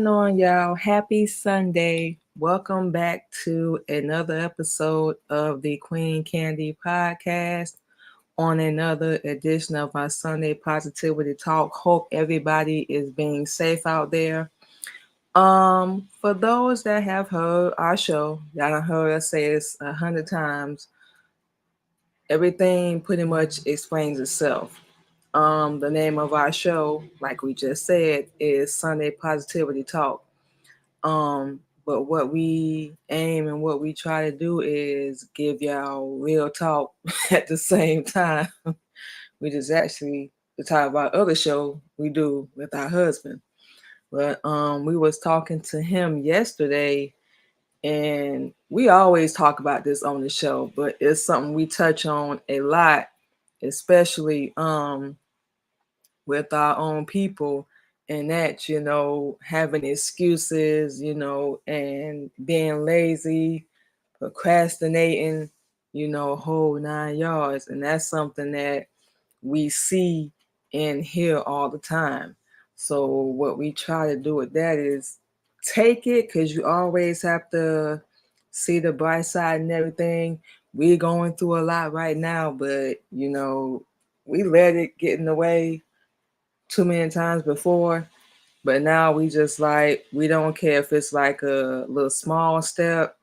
on, y'all? Happy Sunday. Welcome back to another episode of the Queen Candy Podcast on another edition of our Sunday Positivity Talk. Hope everybody is being safe out there. For those that have heard our show, y'all done heard us say this 100 times. Everything pretty much explains itself. The name of our show, like we just said, is Sunday Positivity Talk. But what we aim and what we try to do is give y'all real talk at the same time, which is actually the type of our other show we do with our husband. But we was talking to him yesterday, and we always talk about this on the show, but it's something we touch on a lot, especially with our own people, and that having excuses, and being lazy, procrastinating, whole 9 yards. And that's something that we see and hear all the time. So what we try to do with that is take it, because you always have to see the bright side and everything. We're going through a lot right now, but we let it get in the way too many times before. But now we just like, we don't care if it's like a little small step,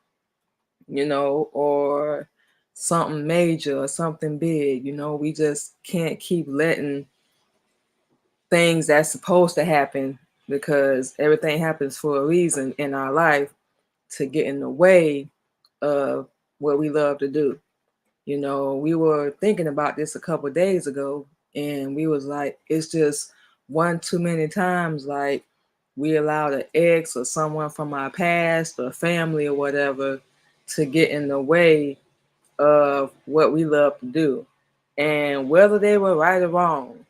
or something major or something big. We just can't keep letting things that's supposed to happen, because everything happens for a reason in our life, to get in the way of what we love to do. We were thinking about this a couple of days ago, and we was like, it's just one too many times, like, we allowed an ex or someone from our past or family or whatever to get in the way of what we love to do. And whether they were right or wrong,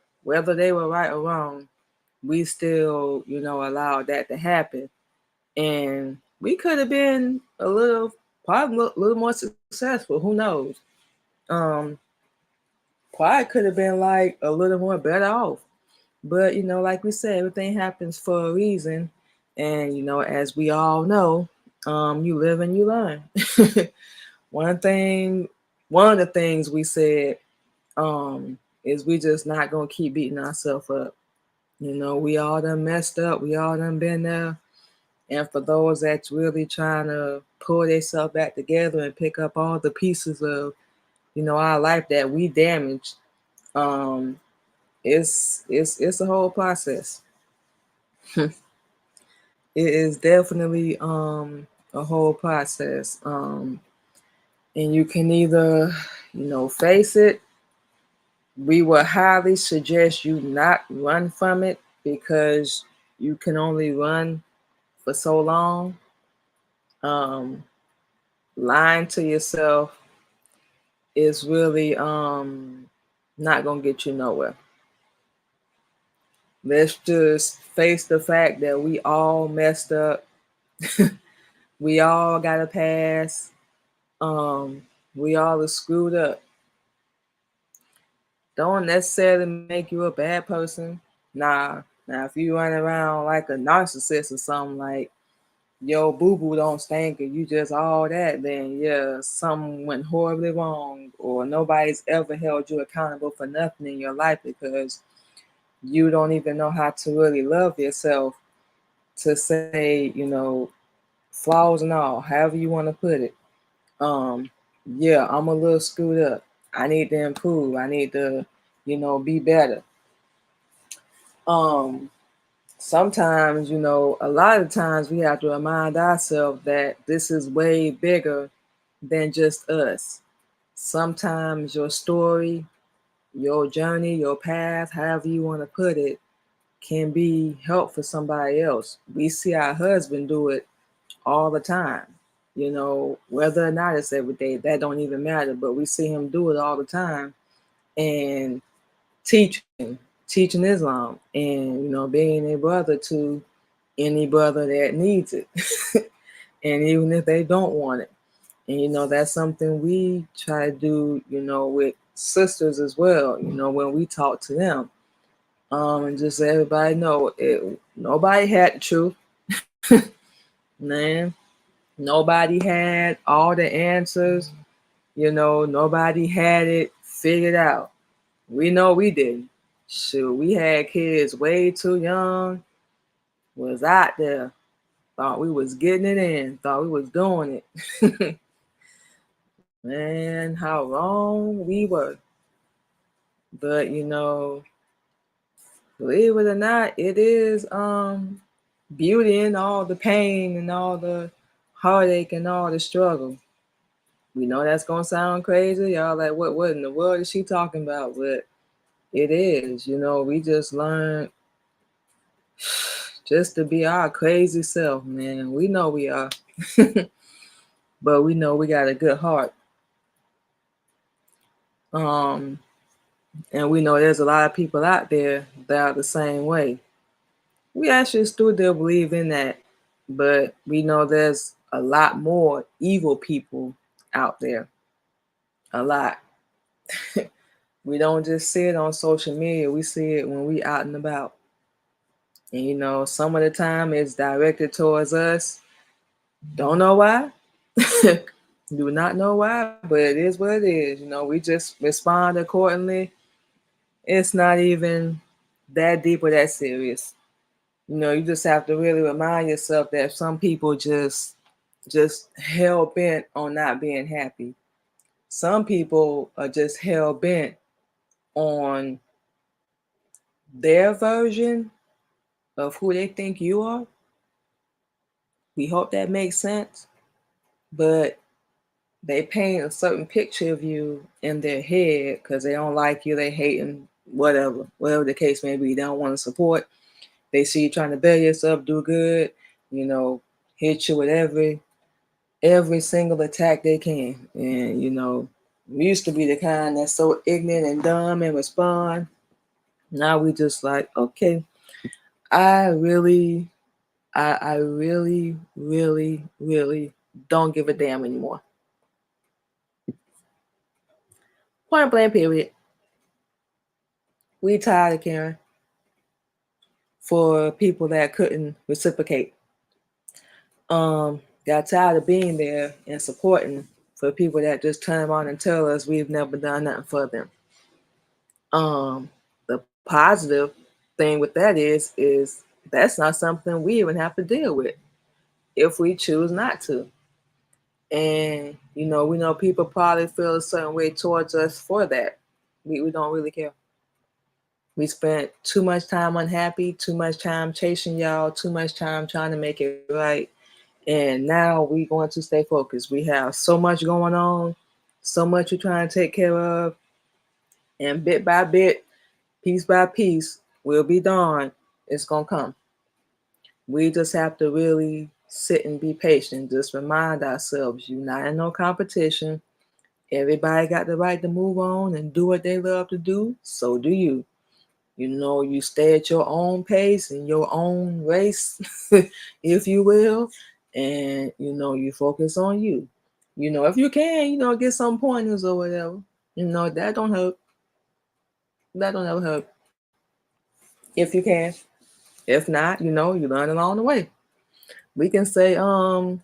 we still, allowed that to happen. And we could have been probably a little more successful. Who knows? Um, Probably could have been like a little more better off. But like we said, everything happens for a reason. And as we all know, you live and you learn. one thing One of the things we said, is we just not gonna keep beating ourselves up. We all done messed up, we all done been there. And for those that's really trying to pull themselves back together and pick up all the pieces of our life that we damaged, um it's a whole process. It is definitely a whole process. And you can either face it. We would highly suggest you not run from it, because you can only run for so long. um Lying to yourself is really not gonna get you nowhere. Let's just face the fact that we all messed up. We all got a pass. We all are screwed up. Don't necessarily make you a bad person. Nah. Now, if you run around like a narcissist or something, like yo boo boo don't stink and you just all that, then yeah, something went horribly wrong, or nobody's ever held you accountable for nothing in your life, because you don't even know how to really love yourself, to say, flaws and all, however you want to put it. um yeah, I'm a little screwed up. I need to improve. I need to, be better. um Sometimes, a lot of times we have to remind ourselves that this is way bigger than just us. Sometimes your story, your journey, your path, however you want to put it, can be help for somebody else. We see our husband do it all the time. Whether or not it's every day, that don't even matter. But we see him do it all the time, and teaching, teaching Islam, and being a brother to any brother that needs it, and even if they don't want it. And that's something we try to do, with sisters as well. When we talk to them, and just let everybody know, nobody had the truth. Man, nobody had all the answers. Nobody had it figured out. We know we didn't. Shoot, we had kids way too young, was out there, thought we was getting it in, thought we was doing it. Man, how wrong we were. But believe it or not, it is beauty in all the pain and all the heartache and all the struggle. We know that's gonna sound crazy. Y'all like, what in the world is she talking about? But it is, we just learned just to be our crazy self, man. We know we are. But we know we got a good heart. Um, and we know there's a lot of people out there that are the same way. We actually still do believe in that, but we know there's a lot more evil people out there. A lot. We don't just see it on social media, we see it when we out and about. And some of the time it's directed towards us. Don't know why. Do not know why, but it is what it is. We just respond accordingly. It's not even that deep or that serious. You just have to really remind yourself that some people just hell bent on not being happy. Some people are just hell bent on their version of who they think you are. We hope that makes sense. But they paint a certain picture of you in their head because they don't like you, they hating, whatever the case may be. They don't want to support. They see you trying to better yourself, do good, hit you with every single attack they can. And we used to be the kind that's so ignorant and dumb and respond. Now we just like, okay, I really, I really, really, really don't give a damn anymore. Point blank period. We tired of caring for people that couldn't reciprocate. Got tired of being there and supporting for people that just turn around and tell us we've never done nothing for them. The positive thing with that is that's not something we even have to deal with if we choose not to. And we know people probably feel a certain way towards us for that. We don't really care. We spent too much time unhappy, too much time chasing y'all, too much time trying to make it right. And now we're going to stay focused. We have so much going on, so much we're trying to take care of. And bit by bit, piece by piece, we'll be darned. It's going to come. We just have to really sit and be patient. Just remind ourselves, you're not in no competition. Everybody got the right to move on and do what they love to do. So do you. You stay at your own pace in your own race, if you will, and you focus on you. If you can, get some pointers or whatever. That don't hurt. That don't ever hurt. If you can. If not, you learn along the way. We can say, doing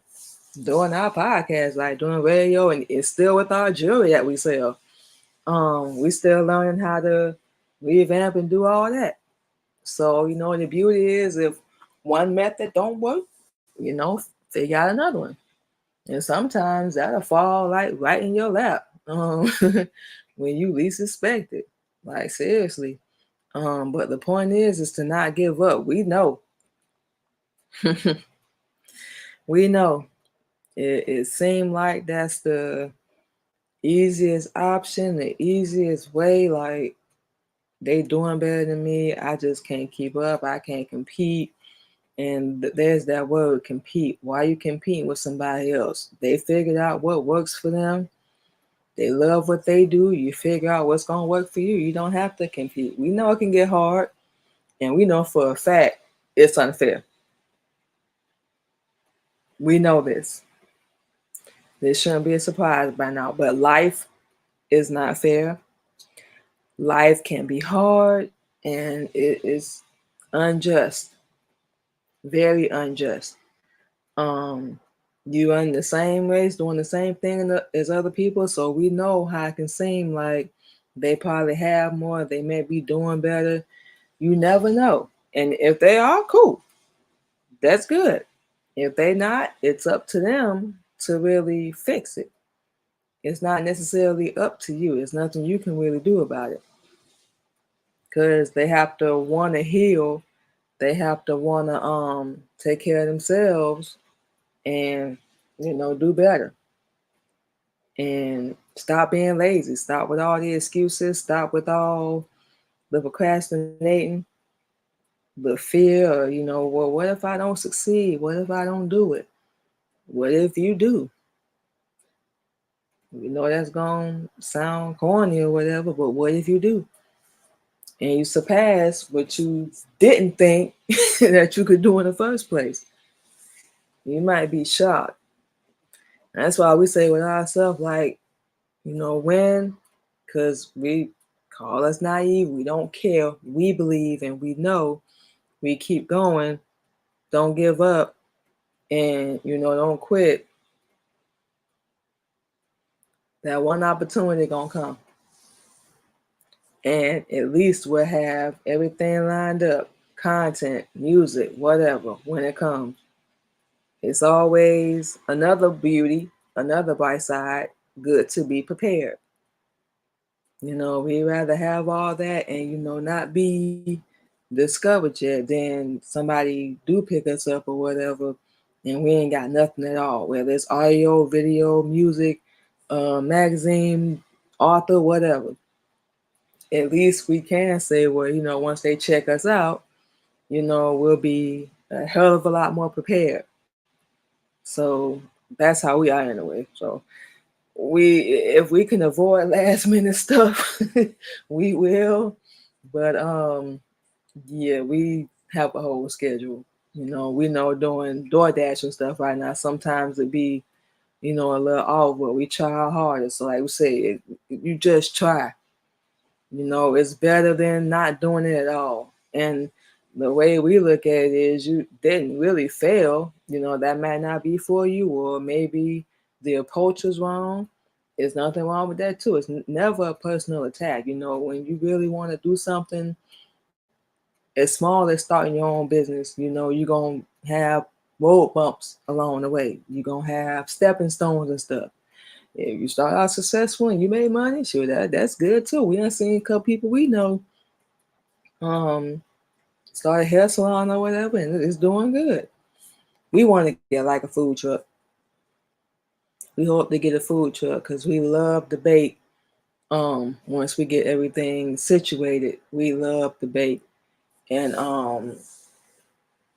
our podcast, like doing radio, and it's still with our jewelry that we sell. We still learning how to revamp and do all that. So, the beauty is if one method don't work, figure out another one. And sometimes that'll fall like right in your lap when you least expect it. Like seriously. But the point is to not give up. We know. We know. It seemed like that's the easiest option, the easiest way. Like they doing better than me. I just can't keep up. I can't compete. And there's that word, compete. Why are you competing with somebody else? They figured out what works for them. They love what they do. You figure out what's going to work for you. You don't have to compete. We know it can get hard. And we know for a fact it's unfair. We know this. This shouldn't be a surprise by now. But life is not fair. Life can be hard. And it is unjust. Very unjust. Um, you run the same race, doing the same thing as other people, so we know how it can seem like they probably have more, they may be doing better. You never know. And if they are, cool, that's good. If they not, it's up to them to really fix it. It's not necessarily up to you. It's nothing you can really do about it. Because they have to want to heal. They have to want to take care of themselves and, do better. And stop being lazy. Stop with all the excuses. Stop with all the procrastinating, the fear, well, what if I don't succeed? What if I don't do it? What if you do? That's going to sound corny or whatever, but what if you do? And you surpass what you didn't think that you could do in the first place. You might be shocked. That's why we say with ourselves, like, when, because we call us naive, we don't care, we believe and we know, we keep going, don't give up, and, don't quit. That one opportunity gonna come. And at least we'll have everything lined up, content, music, whatever, when it comes. It's always another beauty, another bright side, good to be prepared. We rather have all that and, not be discovered yet than somebody do pick us up or whatever and we ain't got nothing at all, whether it's audio, video, music, magazine, author, whatever. At least we can say, well, once they check us out, we'll be a hell of a lot more prepared. So that's how we are anyway. So if we can avoid last minute stuff, we will. But yeah, we have a whole schedule. We know doing DoorDash and stuff right now, sometimes it be, a little off, but we try our hardest. So like we say, you just try. It's better than not doing it at all. And the way we look at it is you didn't really fail. That might not be for you, or maybe the approach was wrong. There's nothing wrong with that too. It's never a personal attack. When you really want to do something as small as starting your own business, you're going to have road bumps along the way. You're going to have stepping stones and stuff. If you start out successful and you made money, sure, that's good too. We done seen a couple people we know start a hair salon or whatever, and it's doing good. We want to get like a food truck. We hope to get a food truck because we love the bake. Once we get everything situated, we love the bake. And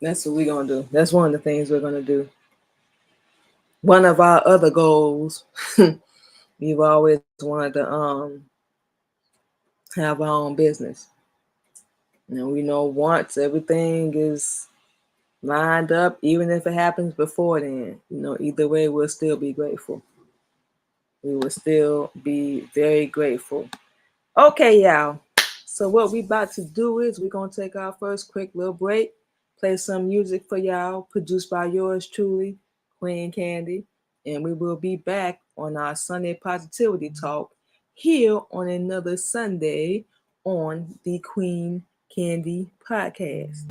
that's what we're gonna do. That's one of the things we're gonna do. One of our other goals, we've always wanted to have our own business. And we know once everything is lined up, even if it happens before then, either way, we'll still be grateful. We will still be very grateful. Okay, y'all. So what we about to do is we're going to take our first quick little break, play some music for y'all, produced by yours truly, Queen Candy. And we will be back on our Sunday Positivity Talk here on another Sunday on the Queen Candy Podcast.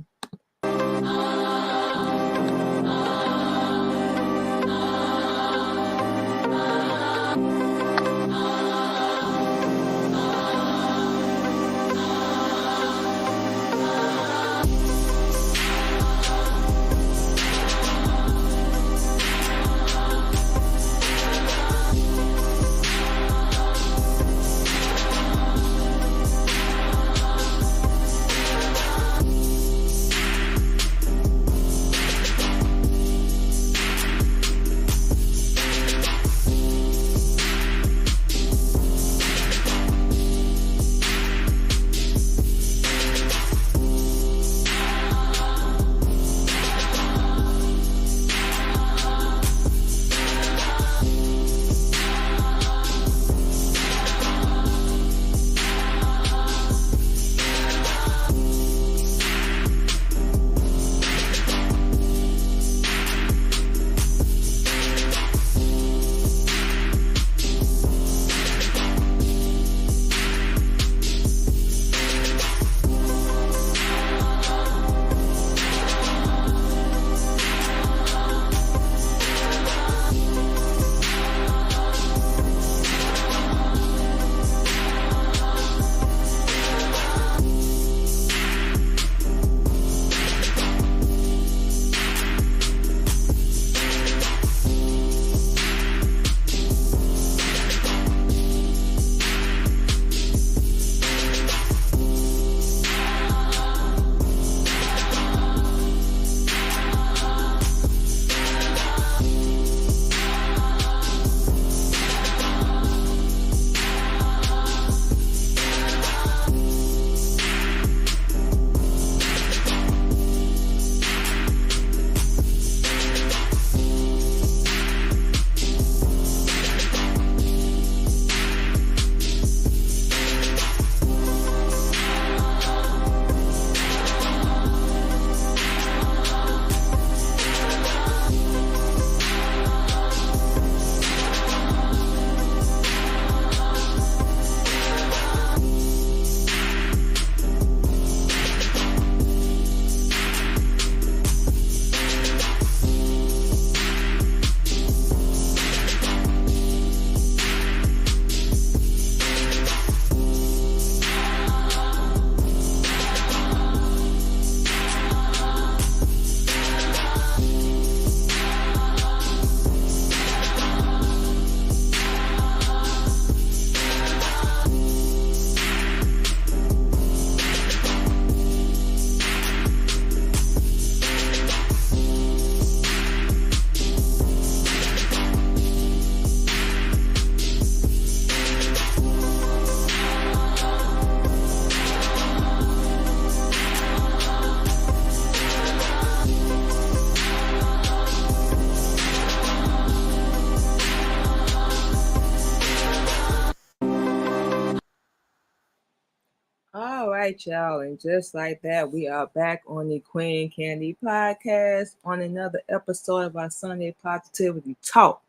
right, y'all. And just like that, we are back on the Queen Candy Podcast on another episode of our Sunday Positivity Talk.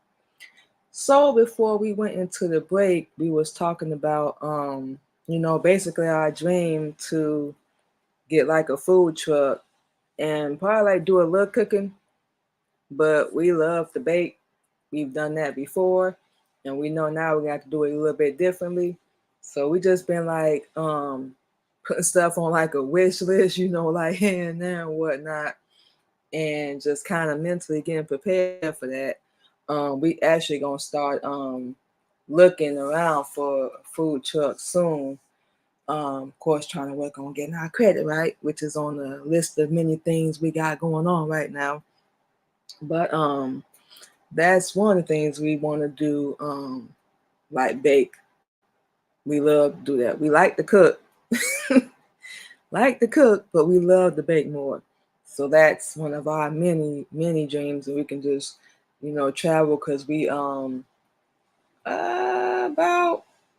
So before we went into the break, we was talking about basically our dream to get like a food truck and probably like do a little cooking, but we love to bake. We've done that before, and we know now we got to do it a little bit differently. So we just been like putting stuff on like a wish list, like here and there and whatnot, and just kind of mentally getting prepared for that. We actually gonna start looking around for a food truck soon. Of course, trying to work on getting our credit right, which is on the list of many things we got going on right now. But that's one of the things we want to do, like bake. We love to do that. We like to cook, but we love to bake more. So that's one of our many, many dreams, and we can just, travel because we about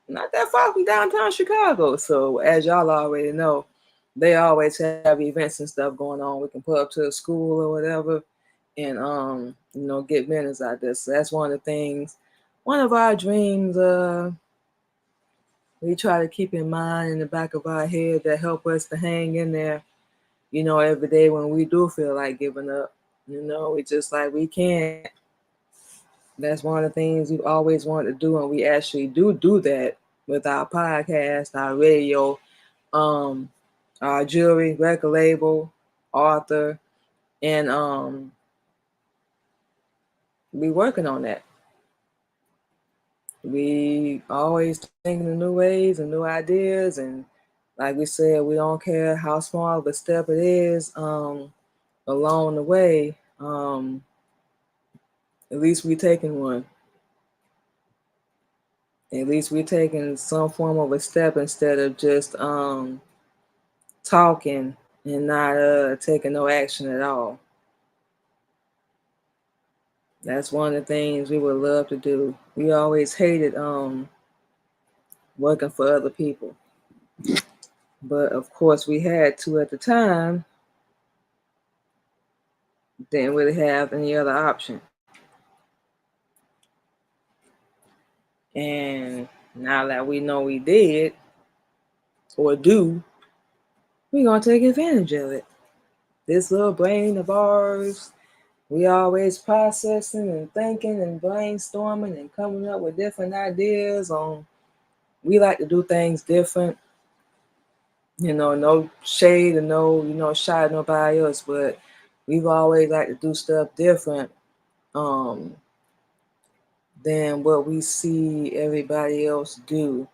not that far from downtown Chicago. So as y'all already know, they always have events and stuff going on. We can pull up to a school or whatever, and get business out there. So that's one of the things, one of our dreams. We try to keep in mind in the back of our head that help us to hang in there, every day when we do feel like giving up. It's just like we can't. That's one of the things we've always wanted to do, and we actually do that with our podcast, our radio, our jewelry, record label, author, and we working on that. We always thinking of new ways and new ideas, and like we said, we don't care how small of a step it is along the way. At least we taking one. At least we're taking some form of a step instead of just talking and not taking no action at all. That's one of the things we would love to do. We always hated working for other people. But of course we had to at the time. Didn't really have any other option. And now that we know we did or do, we're gonna take advantage of it. This little brain of ours, we always processing and thinking and brainstorming and coming up with different ideas on. We like to do things different. No shade and no shot at nobody else, but we've always liked to do stuff different than what we see everybody else do.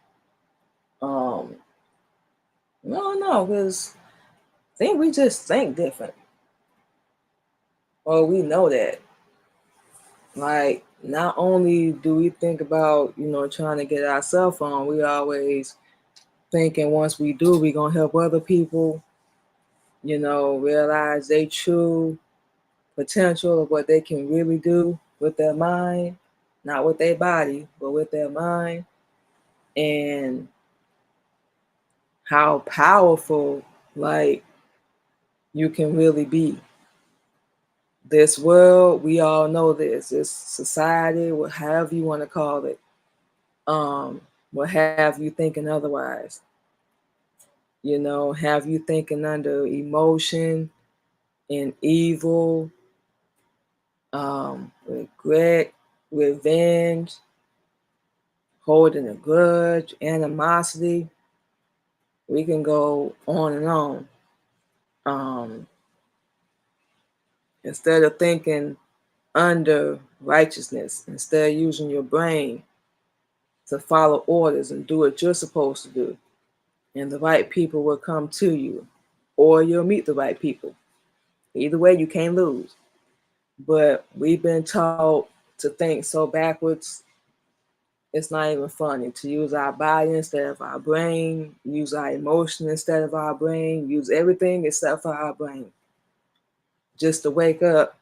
No, because I think we just think different. Or we know that. Like, not only do we think about, trying to get our cell phone, we always thinking once we do, we gonna help other people, realize they true potential of what they can really do with their mind, not with their body, but with their mind, and how powerful, like, you can really be. This world, we all know this society, however you want to call it, will have you thinking otherwise. Have you thinking under emotion and evil, regret, revenge, holding a grudge, animosity. We can go on and on. Instead of thinking under righteousness, instead of using your brain to follow orders and do what you're supposed to do, and the right people will come to you, or you'll meet the right people. Either way, you can't lose. But we've been taught to think so backwards, it's not even funny. To use our body instead of our brain, use our emotion instead of our brain, use everything except for our brain. Just to wake up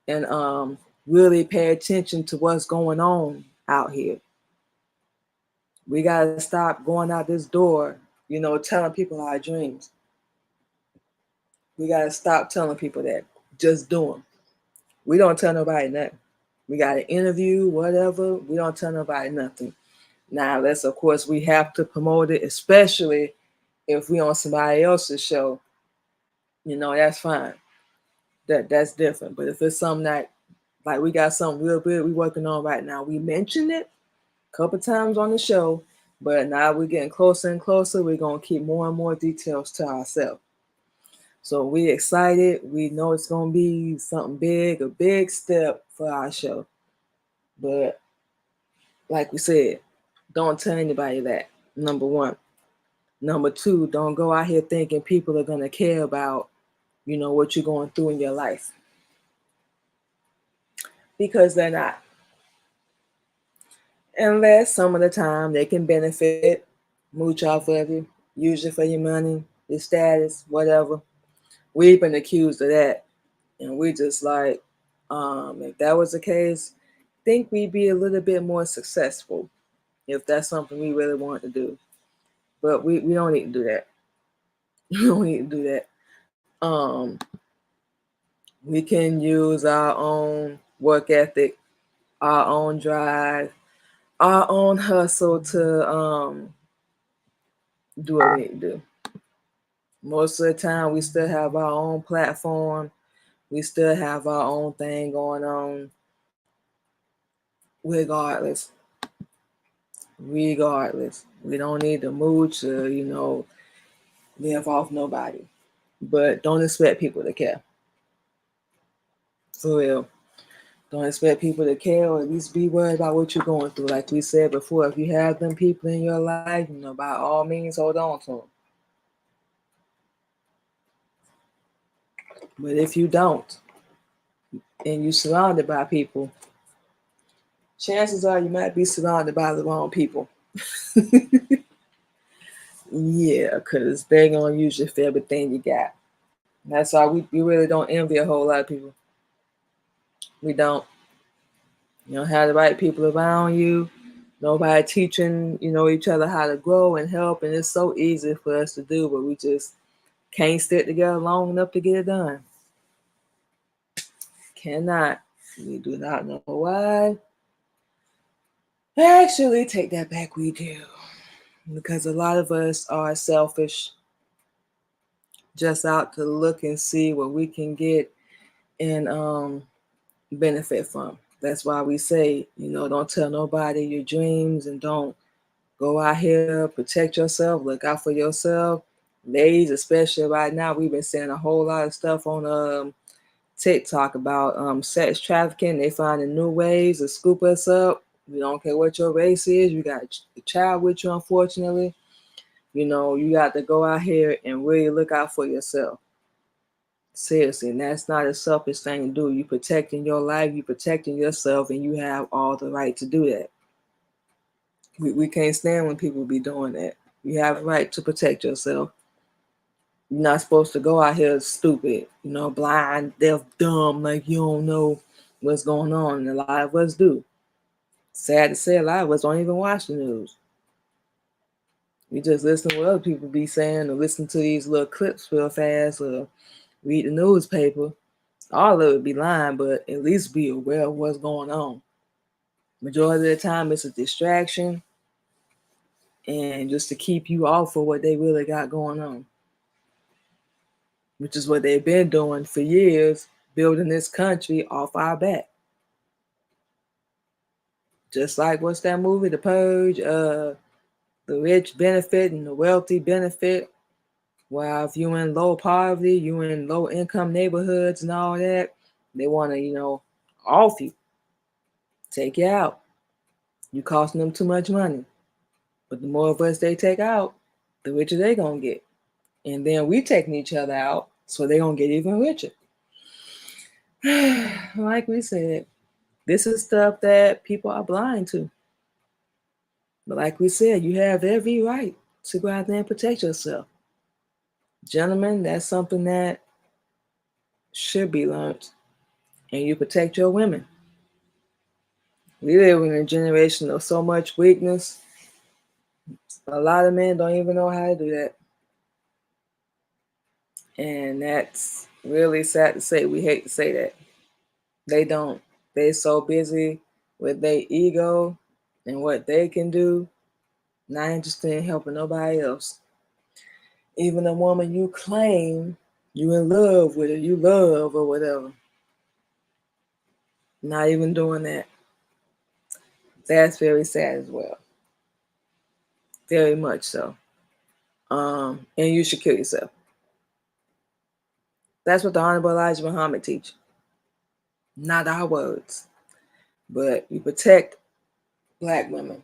and really pay attention to what's going on out here. We got to stop going out this door, telling people our dreams. We got to stop telling people that. Just do them. We don't tell nobody nothing. We got an interview, whatever. We don't tell nobody nothing. Now, of course, we have to promote it, especially if we on somebody else's show. That's fine. That's different. But if it's something that, like, we got something real good we working on right now, we mentioned it a couple times on the show, but now we're getting closer and closer. We're going to keep more and more details to ourselves. So we excited. We know it's going to be something big, a big step for our show. But like we said, don't tell anybody that, number one. Number two, don't go out here thinking people are going to care about, what you're going through in your life. Because they're not. Unless some of the time they can benefit, mooch off of you, use it for your money, your status, whatever. We've been accused of that. And we just like, if that was the case, I think we'd be a little bit more successful if that's something we really want to do. But we don't need to do that. We don't need to do that. We can use our own work ethic, our own drive, our own hustle to do what we need to do. Most of the time, we still have our own platform. We still have our own thing going on, regardless. Regardless, we don't need to mooch or live off nobody. But don't expect people to care. For real. Don't expect people to care, or at least be worried about what you're going through. Like we said before, if you have them people in your life, by all means, hold on to them. But if you don't, and you're surrounded by people, chances are you might be surrounded by the wrong people. Yeah, because they're going to use you for everything you got. That's why we really don't envy a whole lot of people. We don't. You don't have the right people around you. Nobody teaching, each other how to grow and help. And it's so easy for us to do, but we just can't stick together long enough to get it done. Cannot. We do not know why. Actually, take that back, we do. Because a lot of us are selfish, just out to look and see what we can get and benefit from. That's why we say, don't tell nobody your dreams and don't go out here, protect yourself, look out for yourself. Ladies, especially right now, we've been seeing a whole lot of stuff on TikTok about sex trafficking. They finding new ways to scoop us up. We don't care what your race is. You got a child with you, unfortunately. You got to go out here and really look out for yourself. Seriously, and that's not a selfish thing to do. You protecting your life, you protecting yourself, and you have all the right to do that. We can't stand when people be doing that. You have a right to protect yourself. You're not supposed to go out here stupid, blind, deaf, dumb, like you don't know what's going on. And a lot of us do. Sad to say, a lot of us don't even watch the news. We just listen to what other people be saying or listen to these little clips real fast or read the newspaper. All of it be lying, but at least be aware of what's going on. Majority of the time, it's a distraction and just to keep you off of what they really got going on, which is what they've been doing for years, building this country off our back. Just like what's that movie, The Purge? The rich benefit and the wealthy benefit. While if you're in low poverty, you're in low income neighborhoods and all that, they want to, off you, take you out. You costing them too much money. But the more of us they take out, the richer they gonna get. And then we taking each other out, so they gonna get even richer. Like we said, this is stuff that people are blind to. But like we said, you have every right to go out there and protect yourself. Gentlemen, that's something that should be learned. And you protect your women. We live in a generation of so much weakness. A lot of men don't even know how to do that. And that's really sad to say. We hate to say that. They don't. They're so busy with their ego and what they can do, not interested in helping nobody else. Even a woman you claim you in love with, or you love, or whatever, not even doing that. That's very sad as well. Very much so. And you should kill yourself. That's what the Honorable Elijah Muhammad teach. Not our words, but we protect Black women.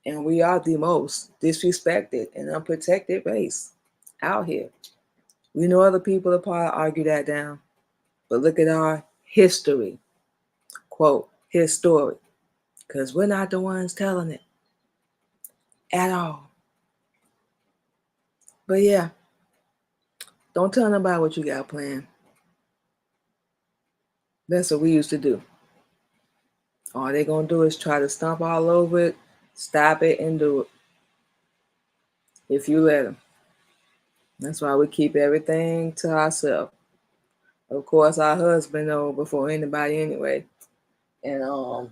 And we are the most disrespected and unprotected race out here. We know other people will probably argue that down, but look at our history. Quote, his story. Because we're not the ones telling it at all. But yeah, don't tell nobody what you got planned. That's what we used to do. All they gonna do is try to stomp all over it, stop it, and do it. If you let them. That's why we keep everything to ourselves. Of course, our husband know before anybody anyway. And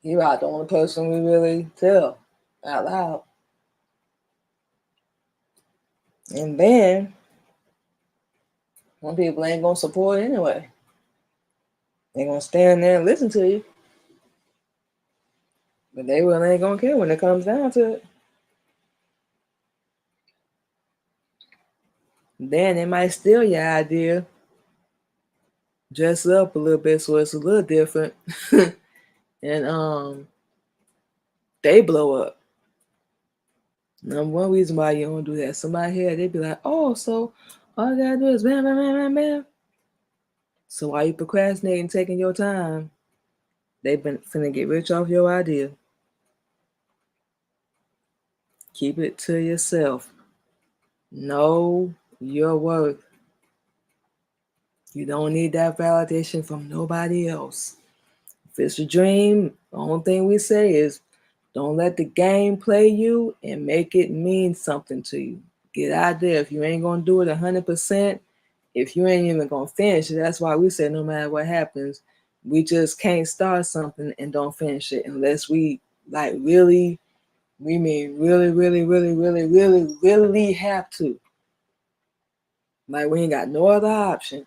he about the only person we really tell out loud. And then some people ain't gonna support it anyway. They gonna stand there and listen to you. But they really ain't gonna care when it comes down to it. Then they might steal your idea, dress it up a little bit so it's a little different, and they blow up. Number one reason why you don't do that, somebody here, they be like, oh, so all you gotta do is bam, bam, bam, bam, bam. So while you procrastinating, taking your time, they been finna get rich off your idea. Keep it to yourself. Know your worth. You don't need that validation from nobody else. If it's a dream, the only thing we say is don't let the game play you and make it mean something to you. Get out there. If you ain't going to do it 100%, if you ain't even going to finish it, that's why we say no matter what happens, we just can't start something and don't finish it unless we like really, we mean really, really, really, really, really, really have to. Like we ain't got no other option.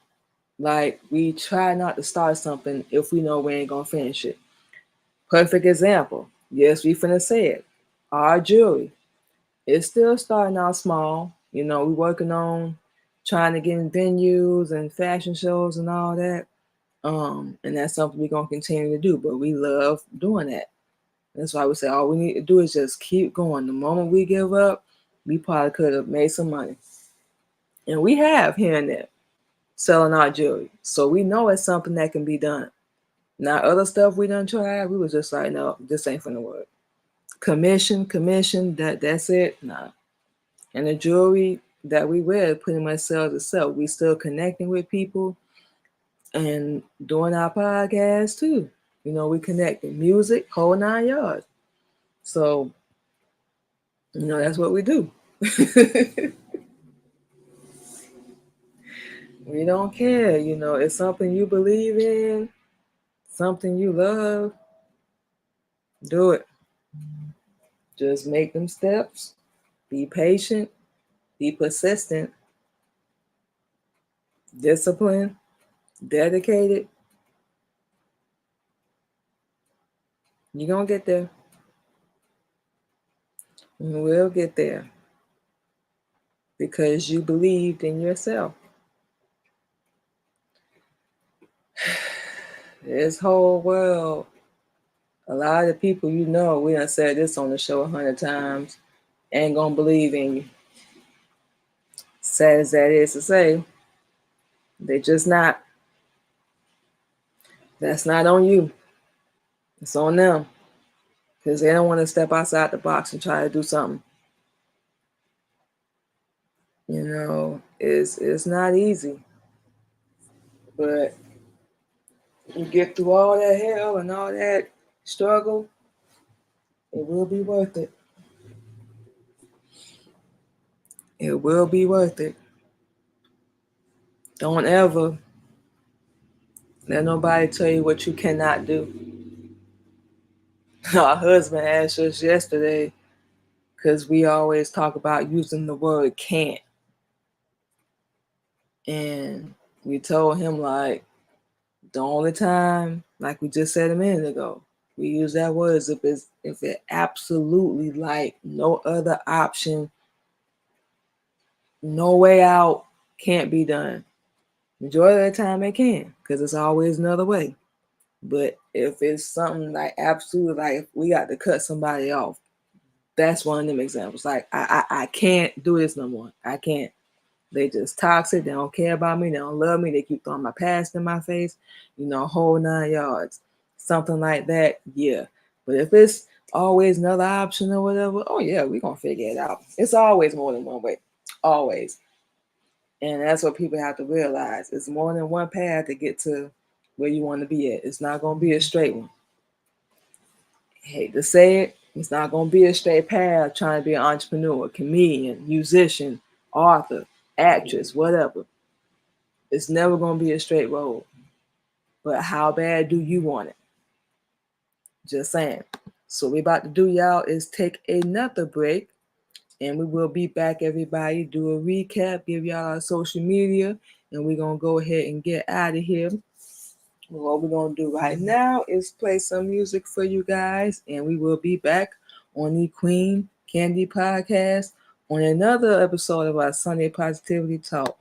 Like we try not to start something if we know we ain't going to finish it. Perfect example. Yes, we finna say it. Our jewelry. It's still starting out small. You know, we working on trying to get in venues and fashion shows and all that. And that's something we're gonna continue to do. But we love doing that. That's why we say all we need to do is just keep going. The moment we give up, we probably could have made some money. And we have here and there selling our jewelry. So we know it's something that can be done. Now other stuff we done tried, we was just like, no, this ain't finna work. Commission, that's it. Nah. And the jewelry that we wear pretty much sells itself. We still connecting with people and doing our podcast too. You know, we connecting music, whole 9 yards. So, you know, that's what we do. We don't care, you know, it's something you believe in, something you love, do it. Just make them steps, be patient, be persistent, disciplined, dedicated. You're going to get there. You will get there because you believed in yourself. This whole world, a lot of the people you know, we done said this on the show 100 times, ain't gonna believe in you. Sad as that is to say, they just not. That's not on you. It's on them. Because they don't want to step outside the box and try to do something. You know, it's not easy. But you get through all that hell and all that struggle, it will be worth it. It will be worth it. Don't ever let nobody tell you what you cannot do. Our husband asked us yesterday, because we always talk about using the word can't. And we told him, like, the only time, like we just said a minute ago, we use that word is if it absolutely, like, no other option, no way out, can't be done. Majority of the time it can, because it's always another way. But if it's something like absolutely, like if we got to cut somebody off, that's one of them examples. Like I can't do this no more. I can't. They just toxic. They don't care about me. They don't love me. They keep throwing my past in my face. Whole 9 yards. Something like that, yeah. But if it's always another option or whatever, oh yeah, we're gonna figure it out. It's always more than one way. Always. And that's what people have to realize. It's more than one path to get to where you want to be at. It's not gonna be a straight one. I hate to say it, it's not gonna be a straight path trying to be an entrepreneur, comedian, musician, author, actress, whatever. It's never gonna be a straight road. But how bad do you want it? Just saying. So what we about to do, y'all, is take another break. And we will be back, everybody. Do a recap, give y'all our social media, and we're going to go ahead and get out of here. What we're going to do right now is play some music for you guys, and we will be back on the Queen Candy Podcast on another episode of our Sunday Positivity Talk.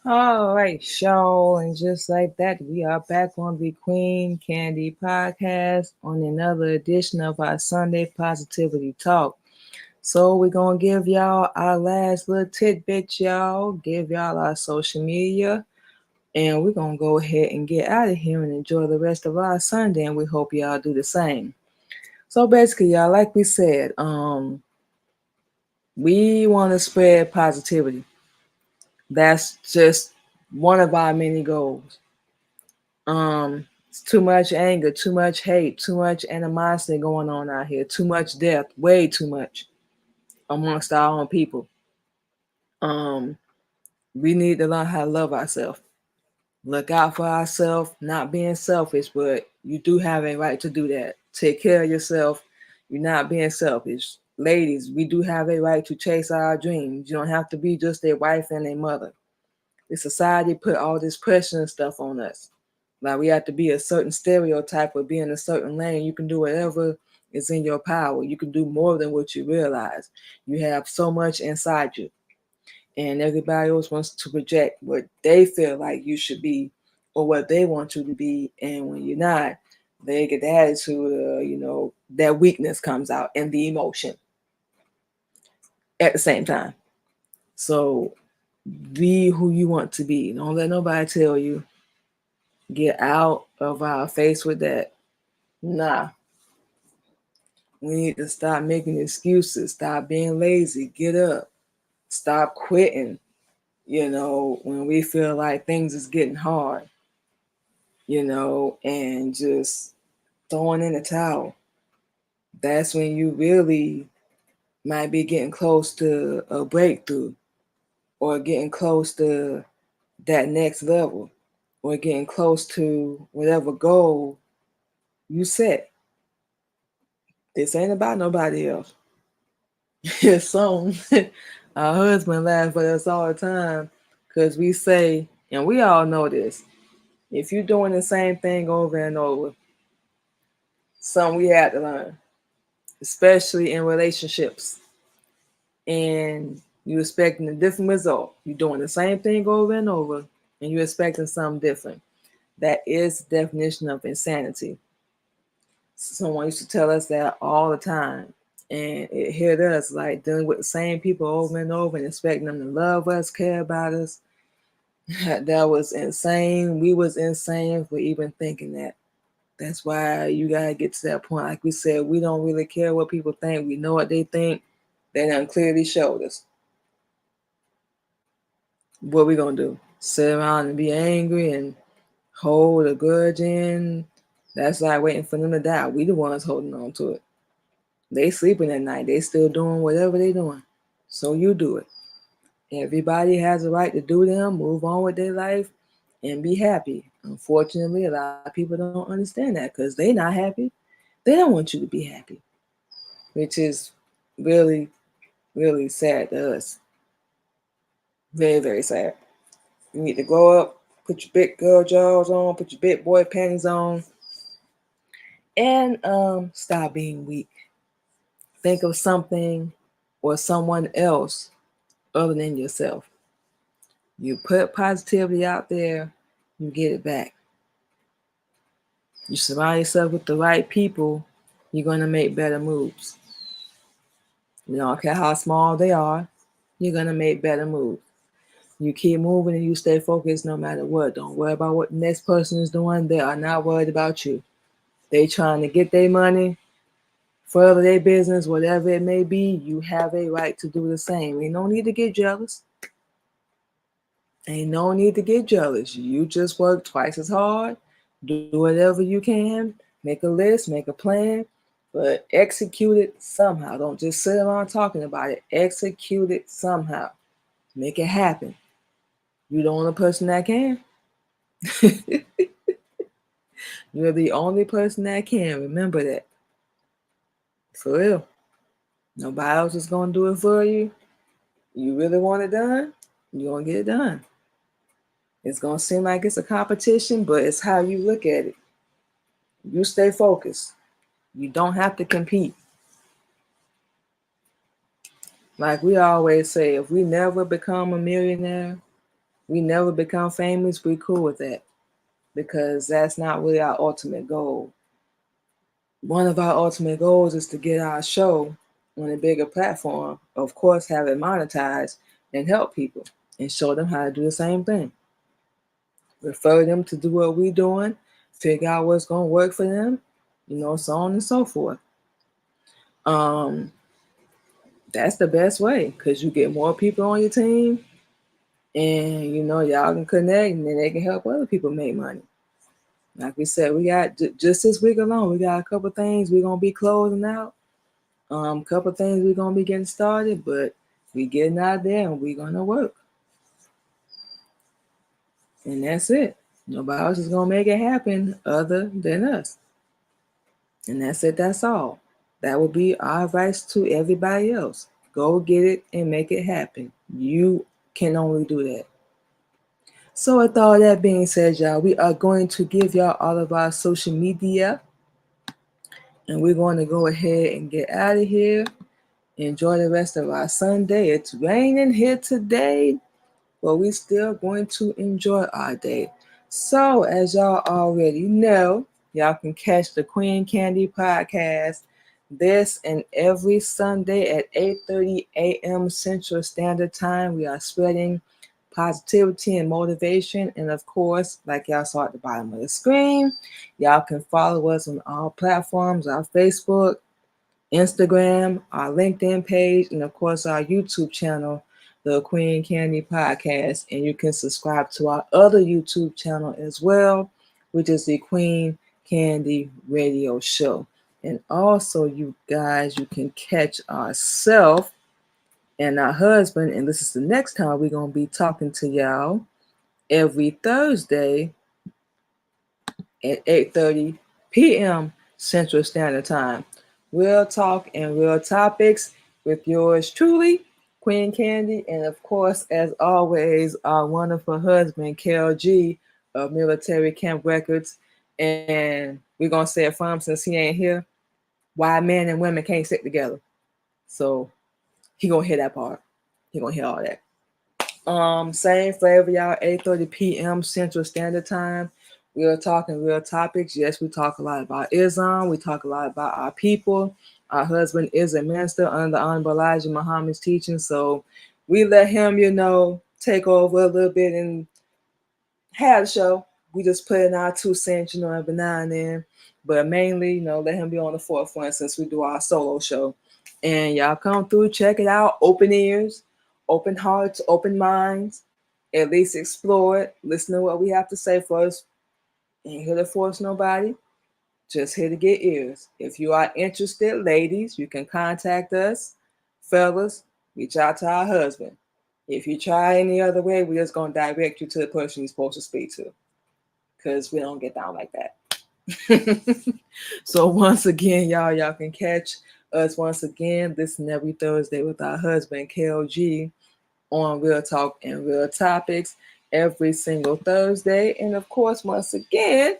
All right, y'all, and just like that, we are back on the Queen Candy Podcast on another edition of our Sunday Positivity Talk. So we're gonna give y'all our last little tidbit, y'all. Give y'all our social media, and we're gonna go ahead and get out of here and enjoy the rest of our Sunday. And we hope y'all do the same. So basically, y'all, like we said, we want to spread positivity. That's just one of our many goals. It's too much anger, too much hate, too much animosity going on out here, too much death, way too much amongst our own people. Um, we need to learn how to love ourselves. Look out for ourselves, not being selfish, but you do have a right to do that. Take care of yourself. You're not being selfish. Ladies, we do have a right to chase our dreams. You don't have to be just a wife and a mother. The society put all this pressure and stuff on us. Like we have to be a certain stereotype or be in a certain lane. You can do whatever is in your power. You can do more than what you realize. You have so much inside you. And everybody else wants to project what they feel like you should be or what they want you to be. And when you're not, they get the attitude, that weakness comes out and the emotion at the same time. So be who you want to be. Don't let nobody tell you, get out of our face with that. Nah. We need to stop making excuses, stop being lazy, get up, stop quitting, when we feel like things is getting hard, and just throwing in the towel. That's when you really might be getting close to a breakthrough or getting close to that next level or getting close to whatever goal you set. This ain't about nobody else. It's some our husband laughs at us all the time because we say, and we all know this, if you're doing the same thing over and over, something we had to learn, especially in relationships, and you're expecting a different result. You're doing the same thing over and over, and you're expecting something different. That is the definition of insanity. Someone used to tell us that all the time. And it hit us like dealing with the same people over and over and expecting them to love us, care about us. That was insane. We was insane for even thinking that. That's why you gotta get to that point. Like we said, we don't really care what people think. We know what they think. They done clearly showed us. What we gonna do? Sit around and be angry and hold a grudge in? That's like waiting for them to die. We the ones holding on to it. They sleeping at night. They still doing whatever they doing. So you do it. Everybody has a right to do them, move on with their life, and be happy. Unfortunately, a lot of people don't understand that because they not happy. They don't want you to be happy, which is really, really sad to us. Very, very sad. You need to grow up, put your big girl jaws on, put your big boy panties on, and stop being weak. Think of something or someone else other than yourself. You put positivity out there, you get it back. You surround yourself with the right people, you're going to make better moves. You don't care how small they are, you're going to make better moves. You keep moving and you stay focused no matter what. Don't worry about what the next person is doing. They are not worried about you. They trying to get their money, further their business, whatever it may be. You have a right to do the same. Ain't no need to get jealous. Ain't no need to get jealous. You just work twice as hard. Do whatever you can. Make a list, make a plan, but execute it somehow. Don't just sit around talking about it. Execute it somehow. Make it happen. You're the only person that can. You're the only person that can. Remember that. For real. Nobody else is going to do it for you. You really want it done? You're going to get it done. It's going to seem like it's a competition, but it's how you look at it. You stay focused. You don't have to compete. Like we always say, if we never become a millionaire, We never become famous. We cool with that because that's not really our ultimate goal. One of our ultimate goals is to get our show on a bigger platform. Of course, have it monetized and help people and show them how to do the same thing. Refer them to do what we're doing, figure out what's going to work for them, so on and so forth. Um, that's the best way because you get more people on your team and y'all can connect and then they can help other people make money. Like we said, we got just this week alone, we got a couple things we're going to be closing out. Couple things we're going to be getting started, but we getting out there and we're going to work. And that's it. Nobody else is going to make it happen other than us. And that's it. That's all. That will be our advice to everybody else. Go get it and make it happen. You can only do that. So with all that being said, y'all, we are going to give y'all all of our social media. And we're going to go ahead and get out of here. Enjoy the rest of our Sunday. It's raining here today, but we're still going to enjoy our day. So as y'all already know, y'all can catch the Queen Candy Podcast this and every Sunday at 8:30 a.m. Central Standard Time. We are spreading positivity and motivation. And of course, like y'all saw at the bottom of the screen, y'all can follow us on all platforms, our Facebook, Instagram, our LinkedIn page, and of course our YouTube channel, the Queen Candy Podcast. And you can subscribe to our other YouTube channel as well, which is the Queen Candy Radio Show. And also, you guys, you can catch ourselves and our husband, and this is the next time we're going to be talking to y'all every Thursday at 8:30 p.m. Central Standard Time. Real talk and real topics with yours truly, Queen Candy, and of course, as always, our wonderful husband, KLG of Military Camp Records. And we're going to say it from him since he ain't here. Why men and women can't sit together. So he going to hear that part. He going to hear all that. Same flavor, y'all, 8:30 p.m. Central Standard Time. We are talking real topics. Yes, we talk a lot about Islam. We talk a lot about our people. Our husband is a minister under the Honorable Elijah Muhammad's teaching. So we let him, take over a little bit and have the show. We just put in our 2 cents, every now and then. But mainly, let him be on the forefront since we do our solo show. And y'all come through, check it out. Open ears, open hearts, open minds. At least explore it. Listen to what we have to say first. Ain't here to force nobody. Just here to get ears. If you are interested, ladies, you can contact us. Fellas, reach out to our husband. If you try any other way, we're just going to direct you to the person you're supposed to speak to. Because we don't get down like that. So once again, y'all can catch us once again this and every Thursday with our husband, KLG, on Real Talk and Real Topics every single Thursday. And of course, once again,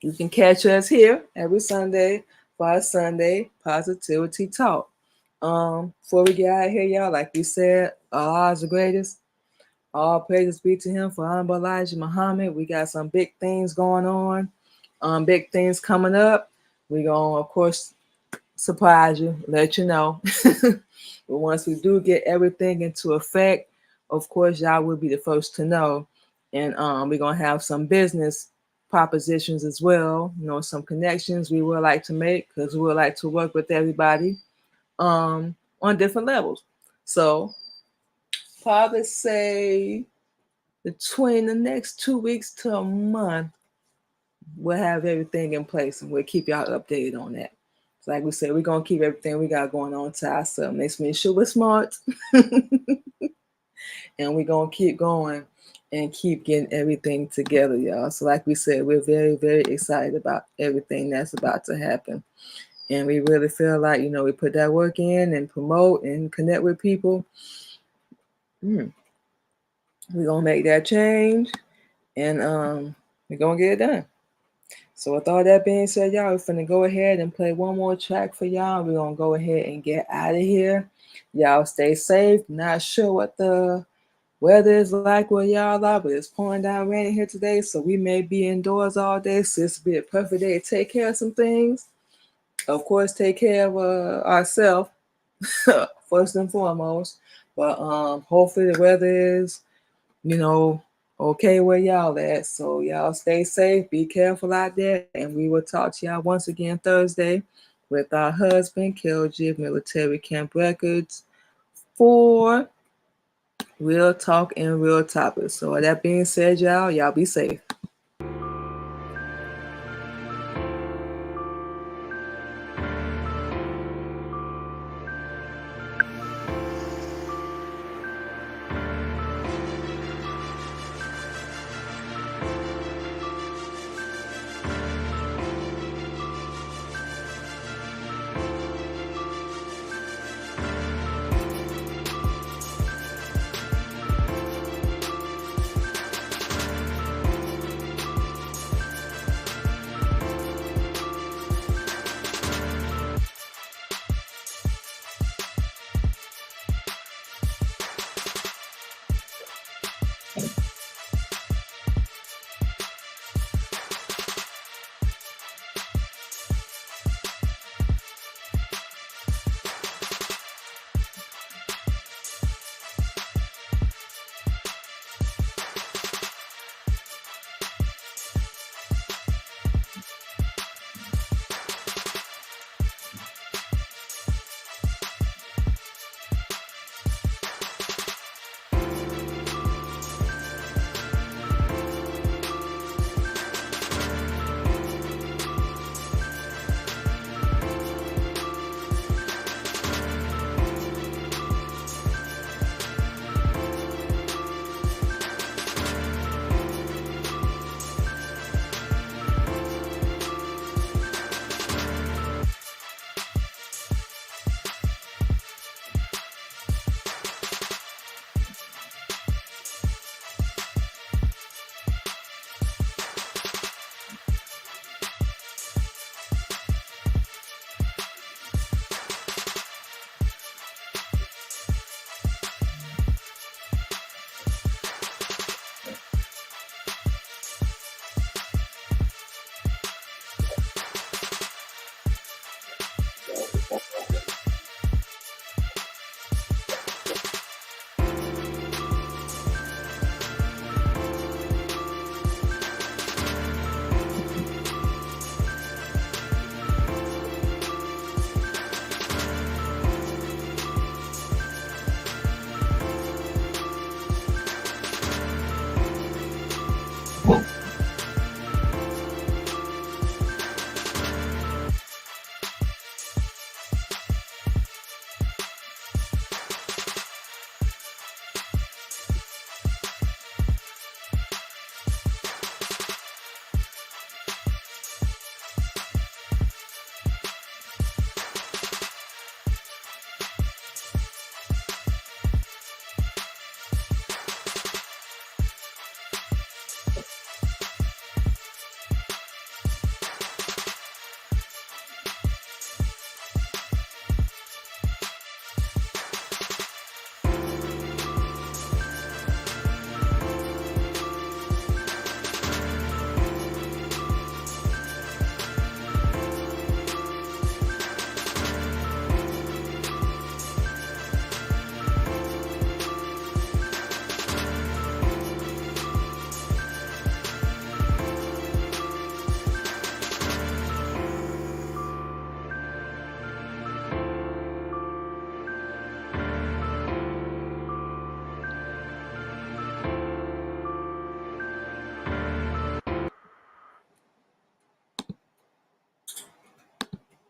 you can catch us here every Sunday for our Sunday Positivity Talk. Before we get out of here, y'all, like we said, Allah is the greatest. All praises be to him for Honorable Elijah Muhammad. We got some big things going on, big things coming up. We're going to, of course, surprise you, let you know. But once we do get everything into effect, of course, y'all will be the first to know. And we're going to have some business propositions as well, some connections we would like to make because we would like to work with everybody on different levels. So probably say between the next 2 weeks to a month, we'll have everything in place and we'll keep y'all updated on that. So like we said, we're going to keep everything we got going on to ourselves. Makes me sure we're smart. And we're going to keep going and keep getting everything together, y'all. So like we said, we're very, very excited about everything that's about to happen. And we really feel like, we put that work in and promote and connect with people. We're going to make that change and we're going to get it done. So with all that being said, y'all, we're finna go ahead and play one more track for y'all. We're going to go ahead and get out of here. Y'all stay safe. Not sure what the weather is like where y'all are, but it's pouring down raining here today, so we may be indoors all day. So this will be a perfect day to take care of some things. Of course, take care of ourselves first and foremost. But hopefully the weather is, you know, okay where y'all at. So y'all stay safe, be careful out there, and we will talk to y'all once again Thursday with our husband, Kelji, Military Camp Records, for real talk and real topics. So that being said, y'all be safe.